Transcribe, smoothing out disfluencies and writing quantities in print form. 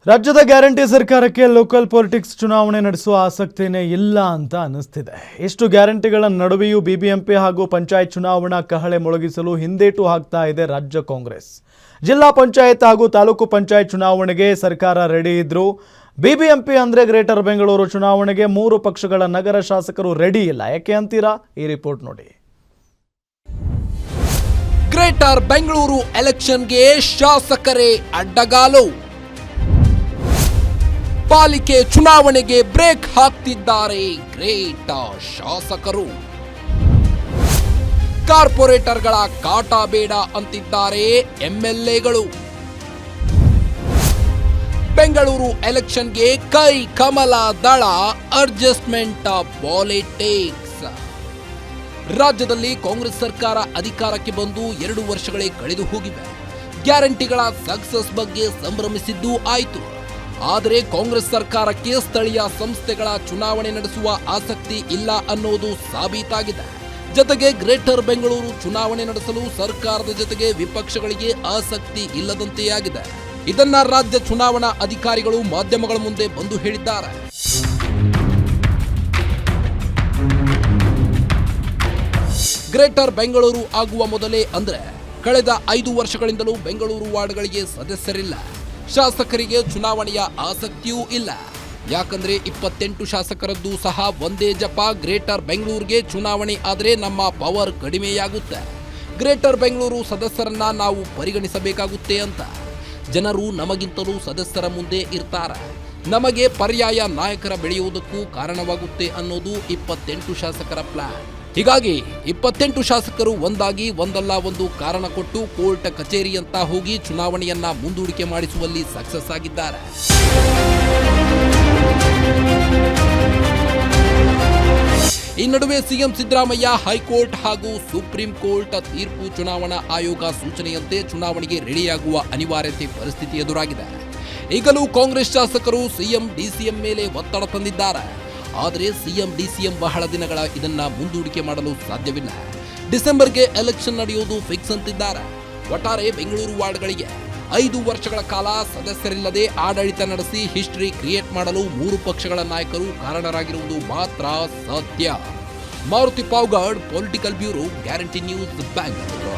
ರಾಜ್ಯದ ಗ್ಯಾರಂಟಿ ಸರ್ಕಾರಕ್ಕೆ local politics ಚುನಾವಣೆ ನಡೆಸುವ ಆಸಕ್ತಿನೇ ಇಲ್ಲ ಅಂತ ಅನ್ನಿಸ್ತಿದೆ. ಎಷ್ಟು ಗ್ಯಾರಂಟಿಗಳ ನಡುವೆಯೂ ಬಿಬಿಎಂಪಿ ಹಾಗೂ ಪಂಚಾಯತ್ ಚುನಾವಣಾ ಕಹಳೆ ಮೊಳಗಿಸಲು ಹಿಂದೇಟು ಹಾಕ್ತಾ ಇದೆ ರಾಜ್ಯ ಕಾಂಗ್ರೆಸ್. ಜಿಲ್ಲಾ ಪಂಚಾಯತ್ ಹಾಗೂ ತಾಲೂಕು ಪಂಚಾಯತ್ ಚುನಾವಣೆಗೆ ಸರ್ಕಾರ ರೆಡಿ ಇದ್ರು. ಬಿಬಿಎಂಪಿ ಅಂದ್ರೆ ಗ್ರೇಟರ್ ಬೆಂಗಳೂರು ಚುನಾವಣೆಗೆ 3 ಪಕ್ಷಗಳ ನಗರ ಶಾಸಕರು ರೆಡಿ ಇಲ್ಲ. ಯಾಕೆ ಅಂತೀರಾ? ಈ ರಿಪೋರ್ಟ್ ನೋಡಿ. ಗ್ರೇಟರ್ ಬೆಂಗಳೂರು ಎಲೆಕ್ಷನ್ಗೆ ಶಾಸಕರೇ ಅಡ್ಡಗಾಲು. ಪಾಲಿಕೆ ಚುನಾವಣೆಗೆ ಬ್ರೇಕ್ ಹಾಕ್ತಿದ್ದಾರೆ ಗ್ರೇಟರ್ ಶಾಸಕರು. ಕಾರ್ಪೊರೇಟರ್ಗಳ ಕಾಟ ಬೇಡ ಅಂತಿದ್ದಾರೆ ಎಂಎಲ್ಎಗಳು. ಬೆಂಗಳೂರು ಎಲೆಕ್ಷನ್ಗೆ ಕೈ ಕಮಲ ದಳ ಅಡ್ಜಸ್ಟ್ಮೆಂಟ್ ಪಾಲಿಟಿಕ್ಸ್. ರಾಜ್ಯದಲ್ಲಿ ಕಾಂಗ್ರೆಸ್ ಸರ್ಕಾರ ಅಧಿಕಾರಕ್ಕೆ ಬಂದು 2 ವರ್ಷಗಳೇ ಕಳೆದು ಹೋಗಿವೆ. ಗ್ಯಾರಂಟಿಗಳ ಸಕ್ಸಸ್ ಬಗ್ಗೆ ಸಂಭ್ರಮಿಸಿದ್ದು ಆಯಿತು. ಆದರೆ ಕಾಂಗ್ರೆಸ್ ಸರ್ಕಾರಕ್ಕೆ ಸ್ಥಳೀಯ ಸಂಸ್ಥೆಗಳ ಚುನಾವಣೆ ನಡೆಸುವ ಆಸಕ್ತಿ ಇಲ್ಲ ಅನ್ನೋದು ಸಾಬೀತಾಗಿದೆ. ಜೊತೆಗೆ ಗ್ರೇಟರ್ ಬೆಂಗಳೂರು ಚುನಾವಣೆ ನಡೆಸಲು ಸರ್ಕಾರದ ಜೊತೆಗೆ ವಿಪಕ್ಷಗಳಿಗೆ ಆಸಕ್ತಿ ಇಲ್ಲದಂತೆಯಾಗಿದೆ. ಇದನ್ನ ರಾಜ್ಯ ಚುನಾವಣಾ ಅಧಿಕಾರಿಗಳು ಮಾಧ್ಯಮಗಳ ಮುಂದೆ ಬಂದು ಹೇಳಿದ್ದಾರೆ. ಗ್ರೇಟರ್ ಬೆಂಗಳೂರು ಆಗುವ ಮೊದಲೇ ಅಂದ್ರೆ ಕಳೆದ 5 ವರ್ಷಗಳಿಂದಲೂ ಬೆಂಗಳೂರು ವಾರ್ಡ್ಗಳಿಗೆ ಸದಸ್ಯರಿಲ್ಲ. ಶಾಸಕರಿಗೆ ಚುನಾವಣೆಯ ಆಸಕ್ತಿಯೂ ಇಲ್ಲ. ಯಾಕಂದ್ರೆ 28 ಶಾಸಕರದ್ದು ಸಹ ಒಂದೇ ಜಪ. ಗ್ರೇಟರ್ ಬೆಂಗಳೂರಿಗೆ ಚುನಾವಣೆ ಆದ್ರೆ ನಮ್ಮ ಪವರ್ ಕಡಿಮೆಯಾಗುತ್ತೆ. ಗ್ರೇಟರ್ ಬೆಂಗಳೂರು ಸದಸ್ಯರನ್ನ ನಾವು ಪರಿಗಣಿಸಬೇಕಾಗುತ್ತೆ ಅಂತ. ಜನರು ನಮಗಿಂತಲೂ ಸದಸ್ಯರ ಮುಂದೆ ಇರ್ತಾರೆ. ನಮಗೆ ಪರ್ಯಾಯ ನಾಯಕರ ಬೆಳೆಯುವುದಕ್ಕೂ ಕಾರಣವಾಗುತ್ತೆ ಅನ್ನೋದು 28 ಶಾಸಕರ ಪ್ಲಾನ್. ಹೀಗಾಗಿ 28 ಶಾಸಕರು ಒಂದಾಗಿ ಒಂದಲ್ಲ ಒಂದು ಕಾರಣ ಕೊಟ್ಟು ಕೋರ್ಟ್ ಕಚೇರಿ ಅಂತ ಹೋಗಿ ಚುನಾವಣೆಯನ್ನ ಮುಂದೂಡಿಕೆ ಮಾಡಿಸುವಲ್ಲಿ ಸಕ್ಸಸ್ ಆಗಿದ್ದಾರೆ. ಈ ನಡುವೆ ಸಿಎಂ ಸಿದ್ದರಾಮಯ್ಯ ಹೈಕೋರ್ಟ್ ಹಾಗೂ ಸುಪ್ರೀಂ ಕೋರ್ಟ್ ತೀರ್ಪು ಚುನಾವಣಾ ಆಯೋಗ ಸೂಚನೆಯಂತೆ ಚುನಾವಣೆಗೆ ರೆಡಿಯಾಗುವ ಅನಿವಾರ್ಯತೆ ಪರಿಸ್ಥಿತಿ ಎದುರಾಗಿದೆ. ಈಗಲೂ ಕಾಂಗ್ರೆಸ್ ಶಾಸಕರು ಸಿಎಂ ಡಿಸಿಎಂ ಮೇಲೆ ಒತ್ತಡ ತಂದಿದ್ದಾರೆ. ಆದರೆ ಸಿಎಂ ಡಿಸಿಎಂ ಬಹಳ ದಿನಗಳ ಇದನ್ನ ಮುಂದೂಡಿಕೆ ಮಾಡಲು ಸಾಧ್ಯವಿಲ್ಲ. ಡಿಸೆಂಬರ್ಗೆ ಎಲೆಕ್ಷನ್ ನಡೆಯುವುದು ಫಿಕ್ಸ್ ಅಂತಿದ್ದಾರೆ. ಒಟ್ಟಾರೆ ಬೆಂಗಳೂರು ವಾರ್ಡ್ಗಳಿಗೆ 5 ವರ್ಷಗಳ ಕಾಲ ಸದಸ್ಯರಿಲ್ಲದೆ ಆಡಳಿತ ನಡೆಸಿ ಹಿಸ್ಟರಿ ಕ್ರಿಯೇಟ್ ಮಾಡಲು 3 ಪಕ್ಷಗಳ ನಾಯಕರು ಕಾರಣರಾಗಿರುವುದು ಮಾತ್ರ ಸತ್ಯ. Maruti Pavgad, political bureau, guarantee news, Bengaluru.